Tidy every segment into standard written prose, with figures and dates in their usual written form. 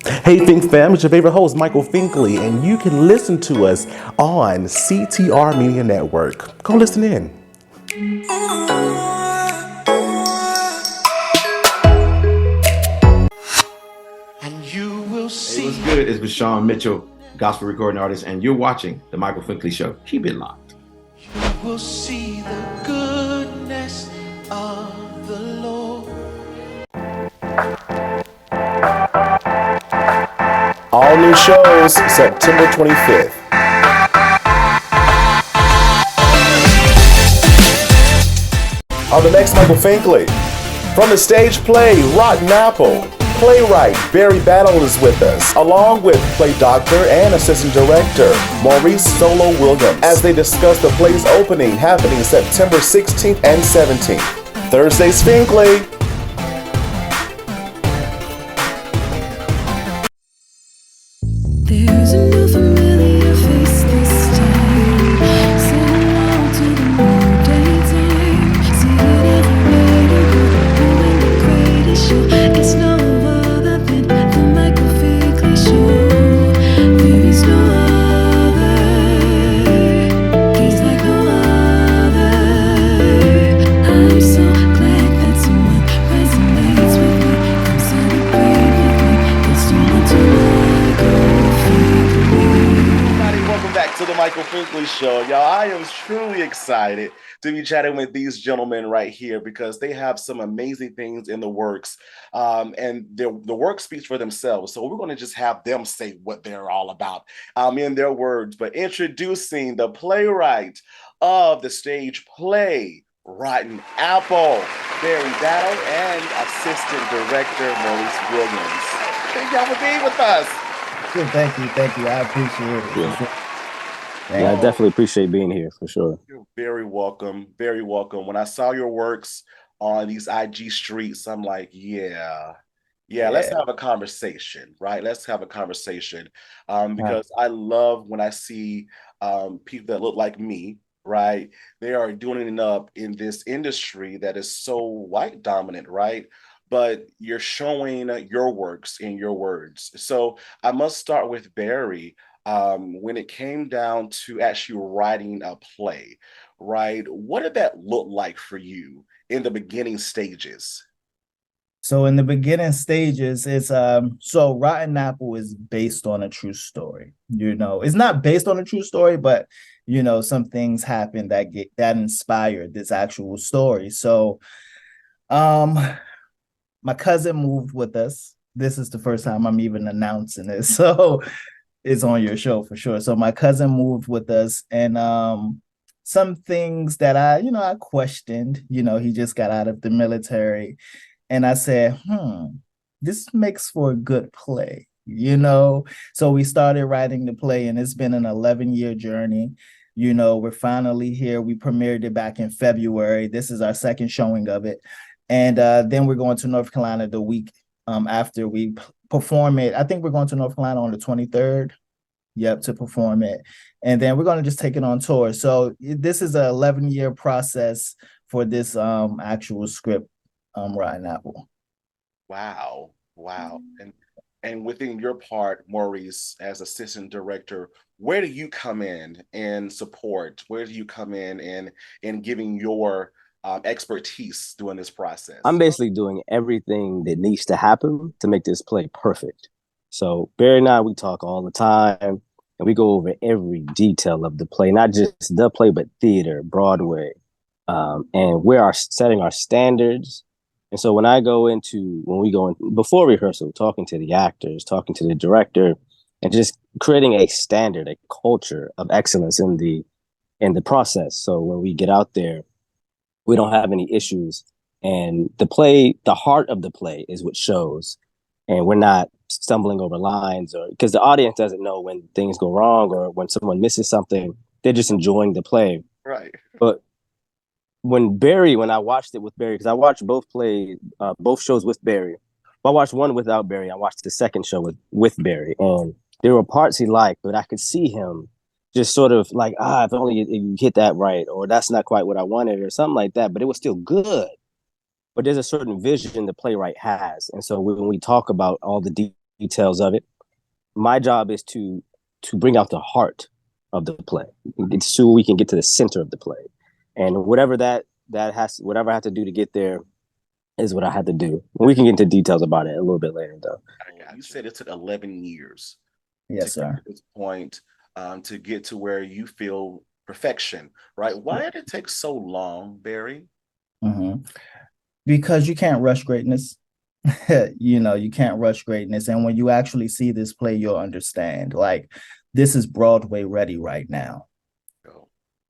Hey, Think Fam, it's your favorite host, Michael Finkley, and you can listen to us on CTR Media Network. Go listen in. And you will see. Hey, what's good? It's Bashawn Mitchell, gospel recording artist, and you're watching The Michael Finkley Show. Keep it locked. You will see the goodness of the Lord. All new shows September 25th. On the next Michael Finkley, from the stage play Rotten Apple, playwright Barry Battle is with us, along with play doctor and assistant director Maurice Solo Williams, as they discuss the play's opening happening September 16th and 17th. Thursday's Finkley. There's a new familiar face this time. Sitting on to the new daytime. See it everywhere you go. Doing the greatest show. It's no other than the Michael Finkley Show. There is no other. He's like no other. I'm so glad that someone resonates with me. Come celebrate with me. Let's do it tonight. Everybody, welcome back to the Michael Finkley Show. Y'all, I am truly excited to be chatting with these gentlemen right here because they have some amazing things in the works, and the work speaks for themselves. So we're going to just have them say what they're all about in their words. But introducing the playwright of the stage play, Rotten Apple, Barry Battle, and assistant director, Maurice Williams. Thank y'all for being with us. Thank you. I appreciate it. Yeah. I definitely appreciate being here for sure. You're very welcome. Very welcome. When I saw your works on these IG streets, I'm like, yeah, let's have a conversation, right? Let's have a conversation. Because I love when I see people that look like me, right? They are doing it up in this industry that is so white dominant, right? But you're showing your works in your words. So I must start with Barry. When it came down to actually writing a play, right? What did that look like for you in the beginning stages? So in the beginning stages, it's so Rotten Apple is based on a true story. It's not based on a true story, but some things happen that inspired this actual story. So my cousin moved with us. This is the first time I'm even announcing this. So it's on your show for sure. So my cousin moved with us, and some things that I questioned. He just got out of the military, and I said, this makes for a good play. So we started writing the play, and it's been an 11-year journey. We're finally here. We premiered it back in February. This is our second showing of it. And then we're going to North Carolina the week after we perform it. I think we're going to North Carolina on the 23rd. Yep, to perform it. And then we're going to just take it on tour. So this is an 11-year process for this actual script, Rotten Apple. Wow. And within your part, Maurice, as assistant director, where do you come in and support? Where do you come in giving your expertise during this process? I'm basically doing everything that needs to happen to make this play perfect. So Barry and I, we talk all the time, and we go over every detail of the play, not just the play, but theater, Broadway, and we are setting our standards. And so when we go in before rehearsal, talking to the actors, talking to the director, and just creating a standard, a culture of excellence in the process. So when we get out there, we don't have any issues. And the heart of the play is what shows. And we're not stumbling over lines, or because the audience doesn't know when things go wrong or when someone misses something. They're just enjoying the play. Right. But when I watched it with Barry, because I watched both shows with Barry. I watched one without Barry. I watched the second show with Barry. And there were parts he liked, but I could see him just sort of like, if only you hit that right, or that's not quite what I wanted, or something like that. But it was still good. But there's a certain vision the playwright has. And so when we talk about all the details of it. My job is to bring out the heart of the play, so we can get to the center of the play, and whatever whatever I have to do to get there is what I had to do. We can get into details about it a little bit later, though. You said it took 11 years. Yes, to sir. get to this point, to get to where you feel perfection, right? Why did it take so long, Barry? Mm-hmm. Because you can't rush greatness. You can't rush greatness. And when you actually see this play, you'll understand. Like, this is Broadway ready right now. Oh.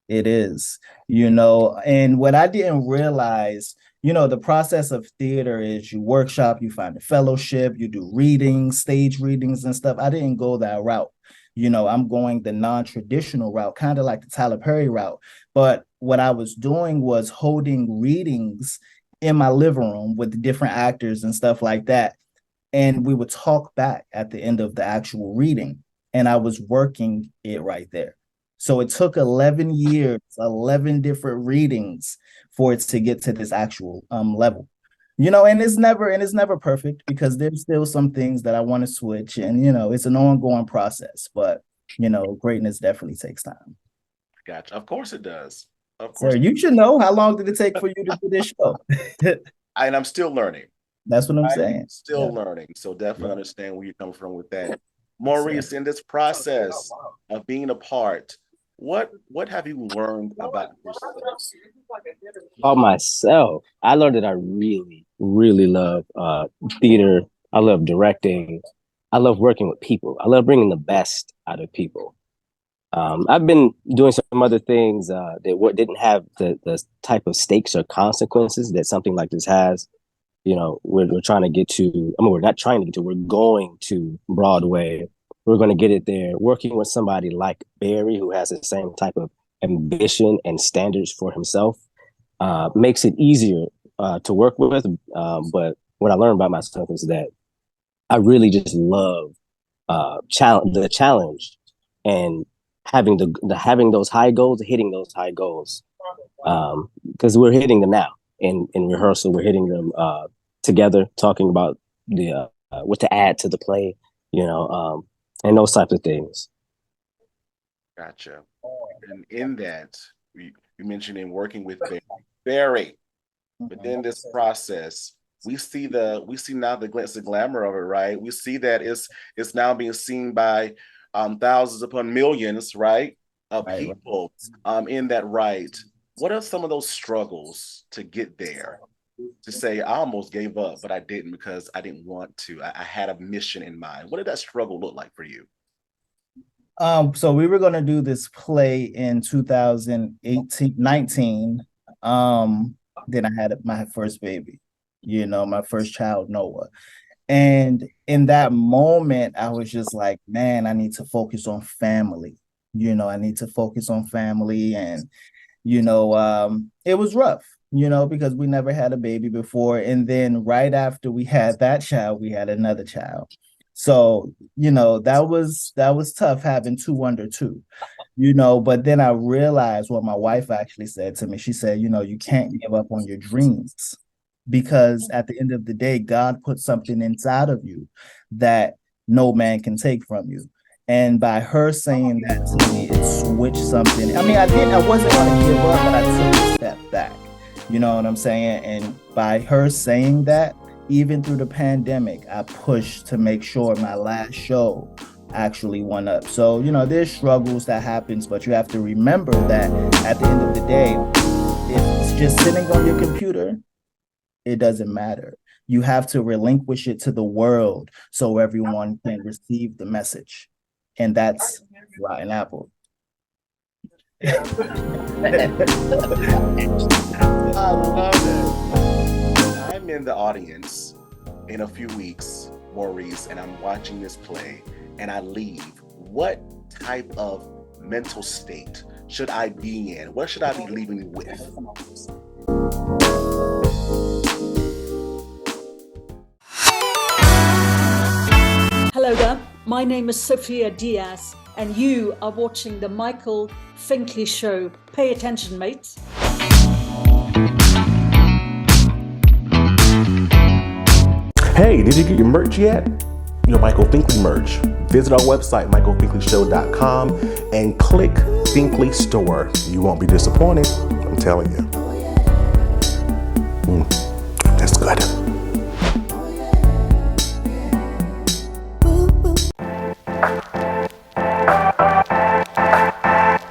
It is, and what I didn't realize, the process of theater is you workshop, you find a fellowship, you do readings, stage readings and stuff. I didn't go that route. I'm going the non-traditional route, kind of like the Tyler Perry route. But what I was doing was holding readings in my living room with different actors and stuff like that. And we would talk back at the end of the actual reading. And I was working it right there. So it took 11 years, 11 different readings for it to get to this actual level. And it's never perfect, because there's still some things that I want to switch, and it's an ongoing process, but greatness definitely takes time. Gotcha. Of course it does. Of course. Sir, you should know, how long did it take for you to do this show? And I'm still learning. That's what I'm saying. Still learning. So definitely understand where you're coming from with that. Maurice, in this process of being a part, what have you learned about yourself? About myself, I learned that I really, really love theater. I love directing. I love working with people. I love bringing the best out of people. I've been doing some other things that didn't have the type of stakes or consequences that something like this has. We're trying to get to, we're not trying to get to, we're going to Broadway. We're going to get it there. Working with somebody like Barry, who has the same type of ambition and standards for himself, makes it easier to work with. But what I learned about myself is that I really just love the challenge and having those high goals, hitting those high goals, because we're hitting them now in rehearsal. We're hitting them together, talking about the what to add to the play, and those types of things. Gotcha. And in that, you mentioned in working with Barry, but then this process, we see now the glitz and glamour of it, right? We see that it's now being seen by thousands upon millions, right, of people in that right. What are some of those struggles to get there? To say, I almost gave up, but I didn't, because I didn't want to. I had a mission in mind. What did that struggle look like for you? So we were going to do this play in 2019. Then I had my first baby, my first child, Noah. And in that moment, I was just like, man, I need to focus on family. I need to focus on family. And, it was rough, because we never had a baby before. And then right after we had that child, we had another child. So, that was tough, having two under two, but then I realized what my wife actually said to me. She said, you can't give up on your dreams, because at the end of the day, God put something inside of you that no man can take from you. And by her saying that to me, it switched something. I wasn't going to give up, but I took a step back. You know what I'm saying? And by her saying that, even through the pandemic, I pushed to make sure my last show actually went up. So, there's struggles that happens, but you have to remember that at the end of the day, if it's just sitting on your computer, it doesn't matter. You have to relinquish it to the world so everyone can receive the message. And that's Rotten Apple. I love it. I'm in the audience in a few weeks, Maurice, and I'm watching this play, and I leave. What type of mental state should I be in? What should I be leaving with? Hello there, my name is Sophia Diaz, and you are watching The Michael Finkley Show. Pay attention, mates. Hey, did you get your merch yet? your Michael Finkley merch. Visit our website, michaelfinkleyshow.com, and click Finkley Store. You won't be disappointed, I'm telling you. That's good.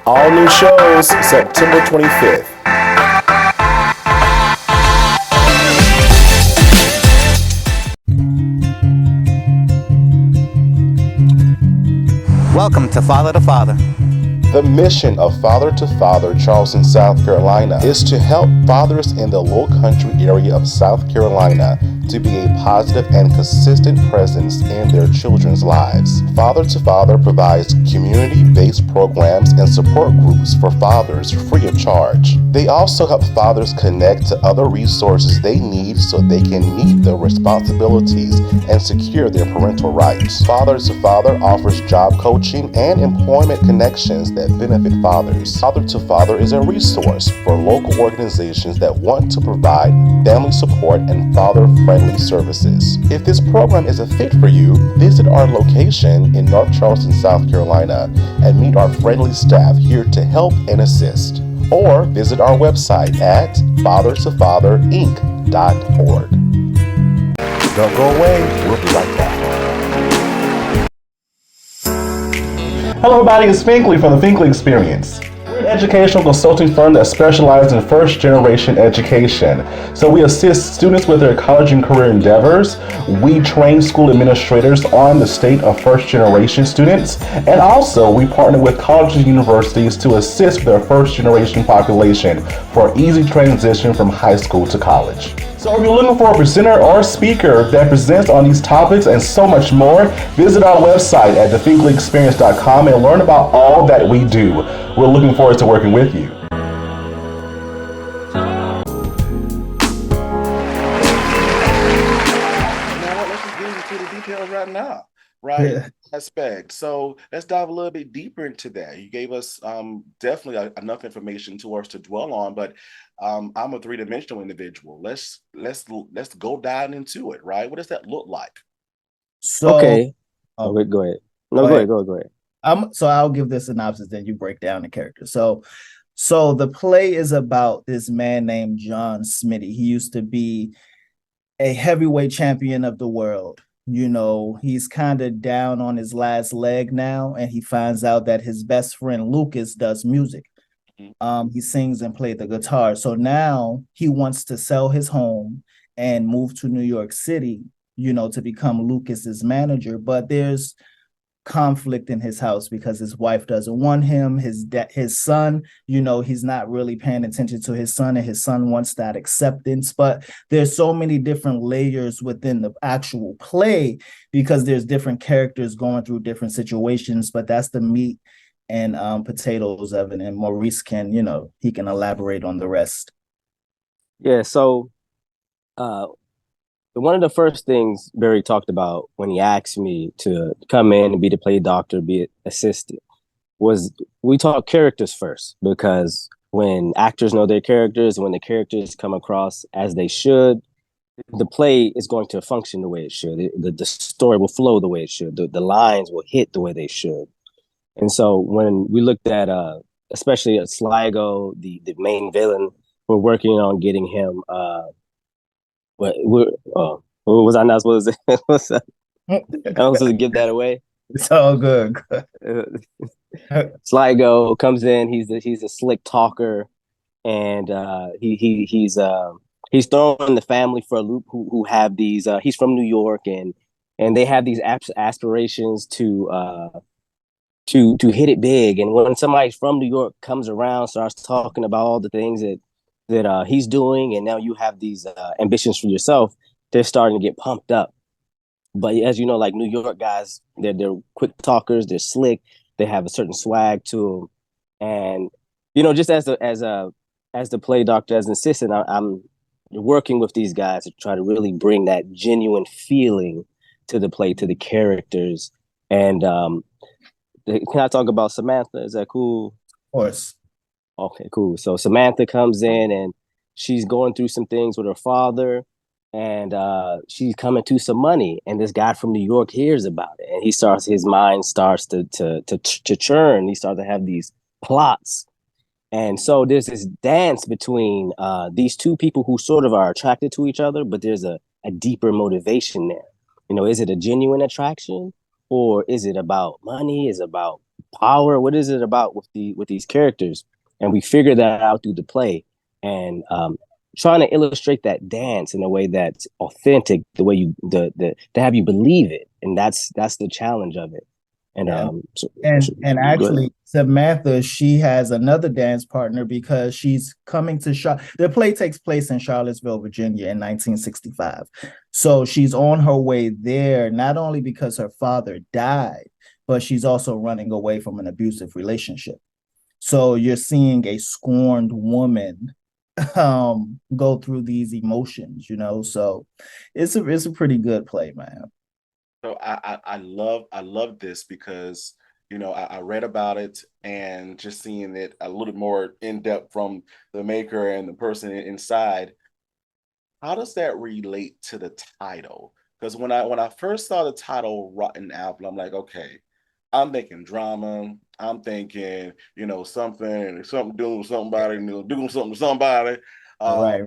All new shows September 25th. Welcome to Father to Father. The mission of Father to Father Charleston, South Carolina is to help fathers in the Low Country area of South Carolina to be a positive and consistent presence in their children's lives. Father to Father provides community-based programs and support groups for fathers free of charge. They also help fathers connect to other resources they need so they can meet their responsibilities and secure their parental rights. Father to Father offers job coaching and employment connections that benefit fathers. Father to Father is a resource for local organizations that want to provide family support and father-friendly services. If this program is a fit for you, visit our location in North Charleston, South Carolina, and meet our friendly staff here to help and assist. Or visit our website at fathertofatherinc.org. Don't go away, we'll be right back. Hello everybody, it's Finkley from the Finkley Experience. We're an educational consulting firm that specializes in first generation education. So we assist students with their college and career endeavors. We train school administrators on the state of first generation students. And also we partner with colleges and universities to assist their first generation population for easy transition from high school to college. So if you're looking for a presenter or speaker that presents on these topics and so much more, visit our website at thefinkleyexperience.com and learn about all that we do. We're looking forward to working with you. Let's just get into the details right now, right? Yeah. Aspect. So let's dive a little bit deeper into that. You gave us definitely enough information to us to dwell on, but I'm a three-dimensional individual. Let's go down into it, right? What does that look like? So Okay. oh, Go ahead. No, go ahead. So I'll give this synopsis, then you break down the character. So the play is about this man named John Smitty. He used to be a heavyweight champion of the world. You know, he's kind of down on his last leg now, and he finds out that his best friend Lucas does music. He sings and plays the guitar. So now he wants to sell his home and move to New York City, you know, to become Lucas's manager. But there's conflict in his house because his wife doesn't want him. His son, you know, he's not really paying attention to his son, and his son wants that acceptance. But there's so many different layers within the actual play because there's different characters going through different situations. But that's the meat and potatoes of it. And Maurice can, you know, he can elaborate on the rest. Yeah. So, one of the first things Barry talked about when he asked me to come in and be the play doctor, be an assistant, was we talk characters first, because when actors know their characters, when the characters come across as they should, the play is going to function the way it should. The story will flow the way it should. The lines will hit the way they should. And so when we looked at, especially at Sligo, the main villain, we're working on getting him. What was I not supposed to? I was supposed to give that away. It's all good. Sligo comes in. He's a slick talker, and he's throwing the family for a loop. Who have these? He's from New York, and they have these aspirations to hit it big. And when somebody from New York comes around, starts talking about all the things that he's doing, and now you have these ambitions for yourself, they're starting to get pumped up. But as you know, like New York guys, they're quick talkers, they're slick, they have a certain swag to them. And you know, just as the play doctor, as an assistant, I'm working with these guys to try to really bring that genuine feeling to the play, to the characters. And can I talk about Samantha? Is that cool? Of course. Okay, cool. So Samantha comes in and she's going through some things with her father, and she's coming to some money, and this guy from New York hears about it, and his mind starts to churn. He starts to have these plots, and so there's this dance between these two people who sort of are attracted to each other, but there's a deeper motivation there. Is it a genuine attraction, or is it about money? Is it about power? What is it about with these characters? And we figure that out through the play, and trying to illustrate that dance in a way that's authentic, the way to have you believe it, and that's the challenge of it. And Yeah. And actually, Samantha, she has another dance partner because she's coming to the play takes place in Charlottesville, Virginia in 1965. So she's on her way there, not only because her father died, but she's also running away from an abusive relationship. So you're seeing a scorned woman go through these emotions, So it's a pretty good play, man. So I love this because I read about it and just seeing it a little more in depth from the maker and the person inside. How does that relate to the title? Because when I first saw the title Rotten Apple, I'm like, okay, I'm thinking drama. I'm thinking, something doing with somebody, doing something to somebody. Right.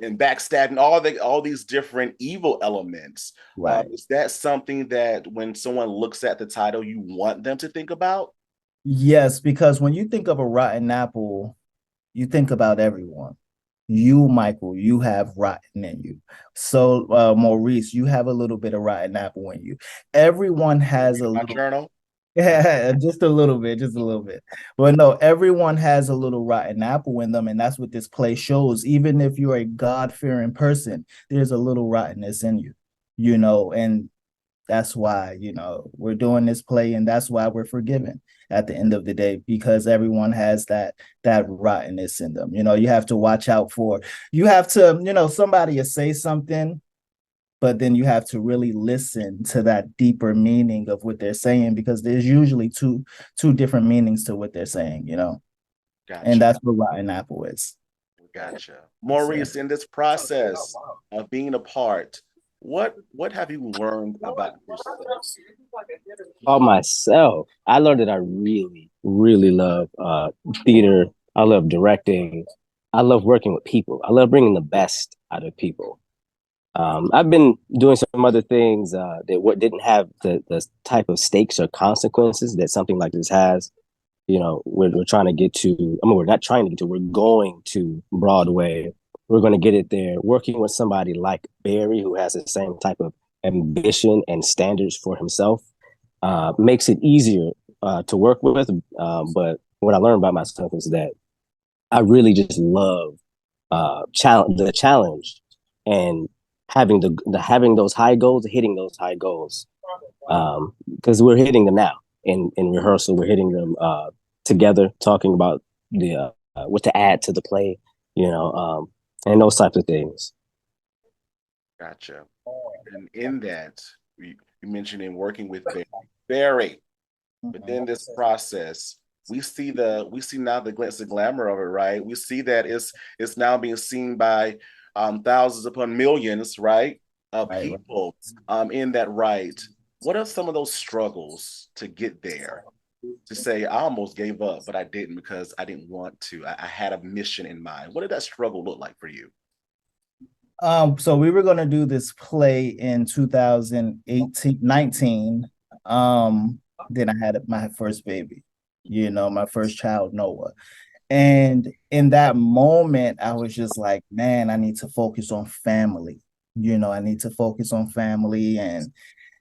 And backstabbing, all these different evil elements. Right. Is that something that when someone looks at the title, you want them to think about? Yes, because when you think of a rotten apple, you think about everyone. You, Michael, you have rotten in you. So, Maurice, you have a little bit of rotten apple in you. Everyone has a little. Journal. Yeah, just a little bit. But no, everyone has a little rotten apple in them, and that's what this play shows. Even if you're a God-fearing person, there's a little rottenness in you, and that's why, we're doing this play, and that's why we're forgiven at the end of the day, because everyone has that rottenness in them. You have to watch out for, you have to, somebody will say something, but then you have to really listen to that deeper meaning of what they're saying, because there's usually two different meanings to what they're saying, Gotcha. And that's what rotten apple is. Gotcha. Maurice, in this process of being a part, what have you learned about yourself? About myself, I learned that I really, really love theater. I love directing. I love working with people. I love bringing the best out of people. I've been doing some other things that didn't have the type of stakes or consequences that something like this has. We're trying to get to. I mean, we're not trying to get to. We're going to Broadway. We're going to get it there. Working with somebody like Barry, who has the same type of ambition and standards for himself, makes it easier to work with. But what I learned about myself is that I really just love the challenge and having those high goals, hitting those high goals, because we're hitting them now in rehearsal. We're hitting them together, talking about the what to add to the play, and those types of things. Gotcha. And in that, you mentioned in working with Barry, but then this process, we see now the glitz and glamour of it, right? We see that it's now being seen by thousands upon millions, right, of people in that right. What are some of those struggles to get there? To say, I almost gave up, but I didn't because I didn't want to. I had a mission in mind. What did that struggle look like for you? So we were going to do this play in 2019. Then I had my first baby, my first child, Noah. And in that moment, I was just like, man, I need to focus on family. I need to focus on family. And,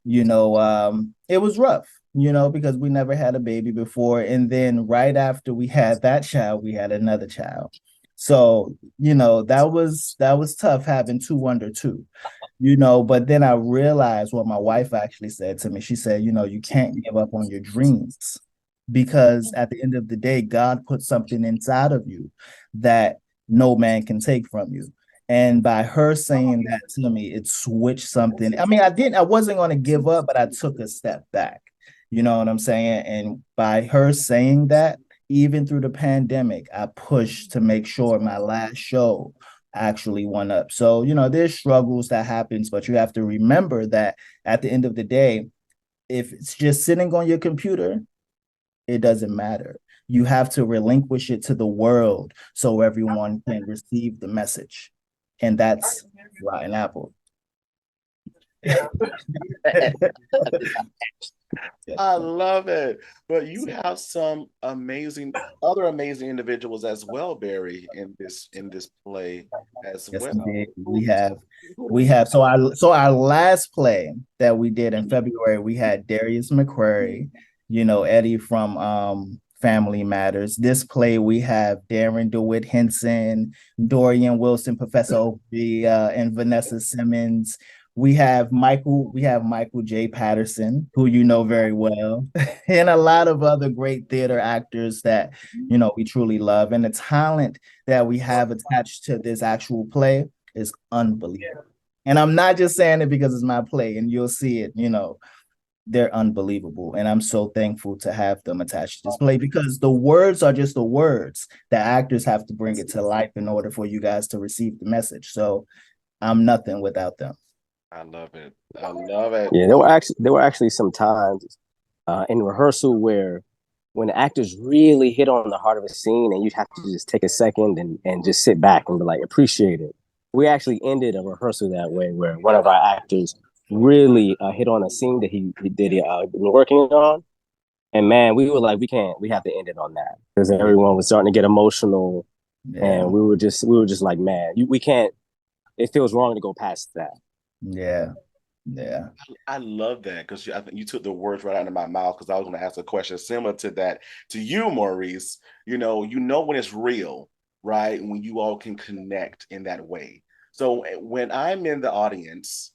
it was rough, because we never had a baby before. And then right after we had that child, we had another child. So, that was tough having two under two, but then I realized what my wife actually said to me. She said, you can't give up on your dreams, because at the end of the day, God put something inside of you that no man can take from you. And by her saying that to me, it switched something. I mean, I wasn't going to give up, but I took a step back. You know what I'm saying? And by her saying that, even through the pandemic, I pushed to make sure my last show actually went up. So, there's struggles that happens, but you have to remember that at the end of the day, if it's just sitting on your computer, it doesn't matter. You have to relinquish it to the world so everyone can receive the message. And that's Rotten Apple. I love it. But you have some other amazing individuals as well, Barry, in this play as Yes, well. we have our last play that we did in February, we had Darius McQuarrie, Eddie from Family Matters. This play we have Darren DeWitt Henson, Dorian Wilson, Professor Opie, and Vanessa Simmons. We have Michael J. Patterson, who you know very well, and a lot of other great theater actors that we truly love. And the talent that we have attached to this actual play is unbelievable. And I'm not just saying it because it's my play, and you'll see it, they're unbelievable. And I'm so thankful to have them attached to this play, because the words are just the words. The actors have to bring it to life in order for you guys to receive the message. So I'm nothing without them. I love it. I love it. Yeah, there were actually some times in rehearsal where when the actors really hit on the heart of a scene and you have to just take a second and just sit back and be like, appreciate it. We actually ended a rehearsal that way, where one of our actors really hit on a scene that he been working on. And man, we were like, we have to end it on that, because everyone was starting to get emotional. Yeah. And we were just like, man, we can't, it feels wrong to go past that. Yeah. I love that, because I think you took the words right out of my mouth, because I was going to ask a question similar to that to you, Maurice. You know when it's real, right? When you all can connect in that way. So when I'm in the audience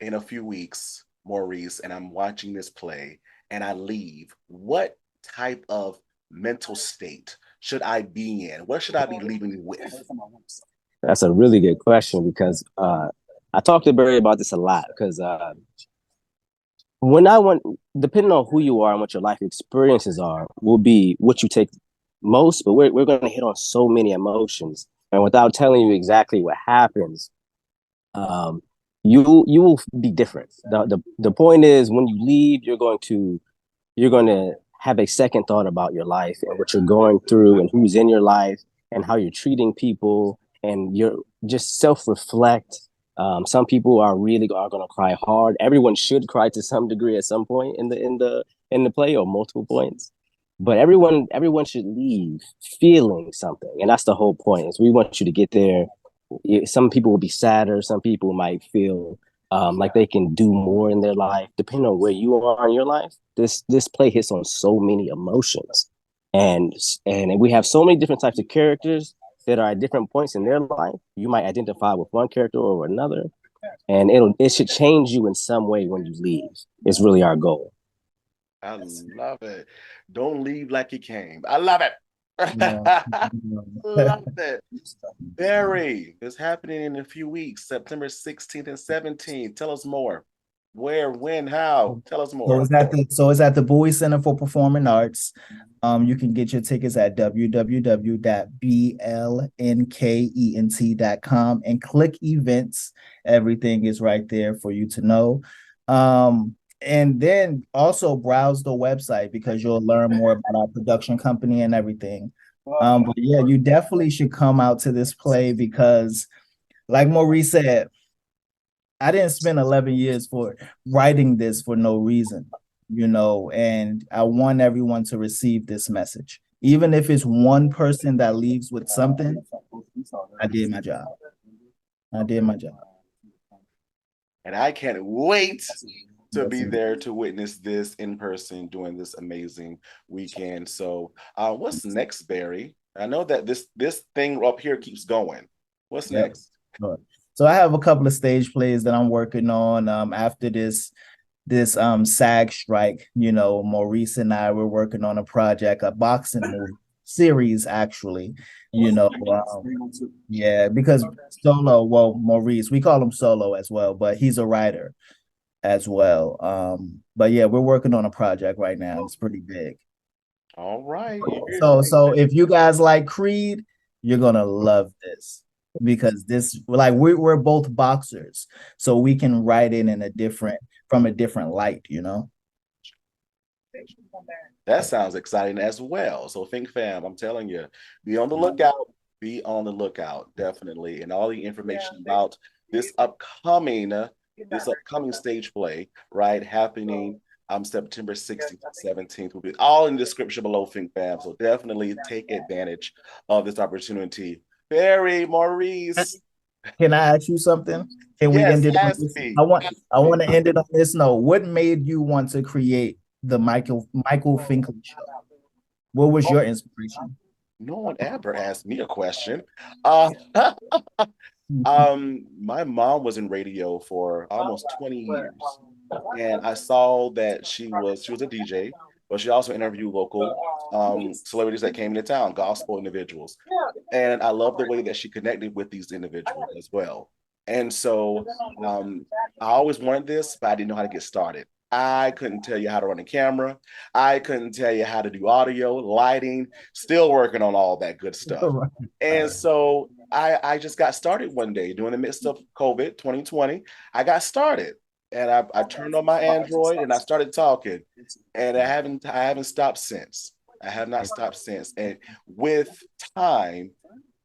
in a few weeks, Maurice, and I'm watching this play and I leave, what type of mental state should I be in? What should I be leaving with? That's a really good question, because I talk to Barry about this a lot, because depending on who you are and what your life experiences are, will be what you take most. But we're going to hit on so many emotions, and without telling you exactly what happens, you will be different. The point is, when you leave, you're going to have a second thought about your life and what you're going through and who's in your life and how you're treating people, and you're just self-reflect. Some people are going to cry hard. Everyone should cry to some degree at some point in the play, or multiple points. But everyone should leave feeling something, and that's the whole point. Is we want you to get there. Some people will be sadder. Some people might feel like they can do more in their life, depending on where you are in your life. This play hits on so many emotions, and we have so many different types of characters that are at different points in their life. You might identify with one character or another, and it should change you in some way when you leave. It's really our goal. I love it. Don't leave like you came. I love it. Love it. Barry, it's happening in a few weeks, September 16th and 17th. Tell us more. Where, when, how? Tell us more. So it's at the Bowie Center for Performing Arts. You can get your tickets at www.blnkent.com and click events. Everything is right there for you to know. And then also browse the website, because you'll learn more about our production company and everything. But yeah, you definitely should come out to this play, because like Maurice said, I didn't spend 11 years for writing this for no reason, and I want everyone to receive this message. Even if it's one person that leaves with something, I did my job. And I can't wait to be there to witness this in person during this amazing weekend. So what's next, Barry? I know that this thing up here keeps going. What's next? Sure. So I have a couple of stage plays that I'm working on after this SAG strike. Maurice and I were working on a boxing movie series, actually. Because Maurice, we call him Solo as well, but he's a writer as well. But yeah, we're working on a project right now. It's pretty big. All right. So if you guys like Creed, you're gonna love this. because this, like, we're both boxers, so we can write it in from a different light, you know. That sounds exciting as well. So Think Fam, I'm telling you, be on the lookout. Be on the lookout, definitely. And all the information about this upcoming stage play, right, happening September 16th and 17th will be all in the description below, Think Fam. So definitely take advantage of this opportunity. Barry, Maurice. Can I ask you something? Can we end it on this? I want to end it on this note. What made you want to create the Michael Finkley Show? What was your inspiration? No one ever asked me a question. My mom was in radio for almost 20 years, and I saw that she was a DJ, but she also interviewed local celebrities that came into town, gospel individuals. And I love the way that she connected with these individuals as well. And so I always wanted this, but I didn't know how to get started. I couldn't tell you how to run a camera. I couldn't tell you how to do audio, lighting, still working on all that good stuff. And so I just got started one day during the midst of COVID 2020. I got started. And I turned on my Android and I started talking, and I haven't stopped since. I have not stopped since. And with time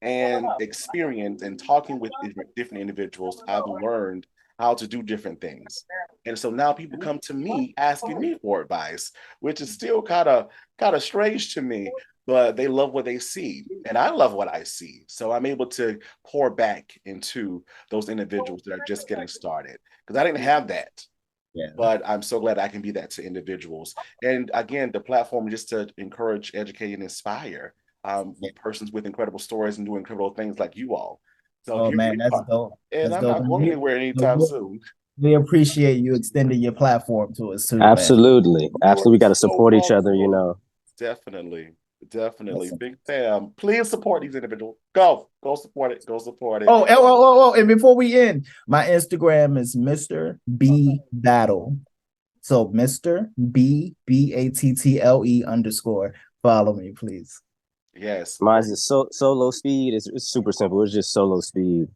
and experience and talking with different individuals, I've learned how to do different things. And so now people come to me asking me for advice, which is still kind of strange to me, but they love what they see. And I love what I see. So I'm able to pour back into those individuals that are just getting started. Because I didn't have that. Yeah. But I'm so glad I can be that to individuals. And again, the platform just to encourage, educate, and inspire persons with incredible stories and doing incredible things like you all. So man, that's dope. And I'm not going anywhere anytime soon. We appreciate you extending your platform to us too. Absolutely. Man. Absolutely. We got to support each other, you know. Definitely. Big Fam. Please support these individuals. Go support it. Oh, and before we end, my Instagram is Mr. B Battle. So Mr. B BATTLE _ Follow me, please. Yes. Mine's is Solo Speed. It's super simple. It's just Solo Speed.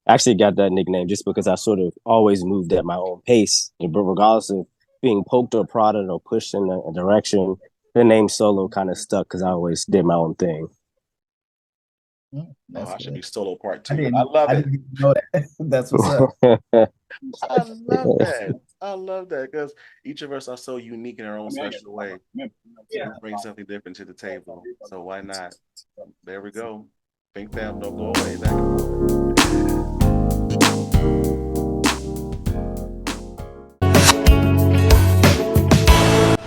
Actually got that nickname just because I sort of always moved at my own pace. But regardless of being poked or prodded or pushed in a direction, the name Solo kind of stuck because I always did my own thing. I should be Solo Part 2. I love it. Know that. That's what's up. I love that because each of us are so unique in our own special way. Yeah. Bring something different to the table. So why not? There we go. Think Fam, don't go away.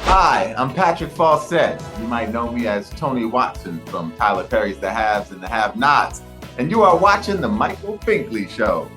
Hi, I'm Patrick Fawcett. You might know me as Tony Watson from Tyler Perry's The Haves and the Have-Nots. And you are watching The Michael Finkley Show.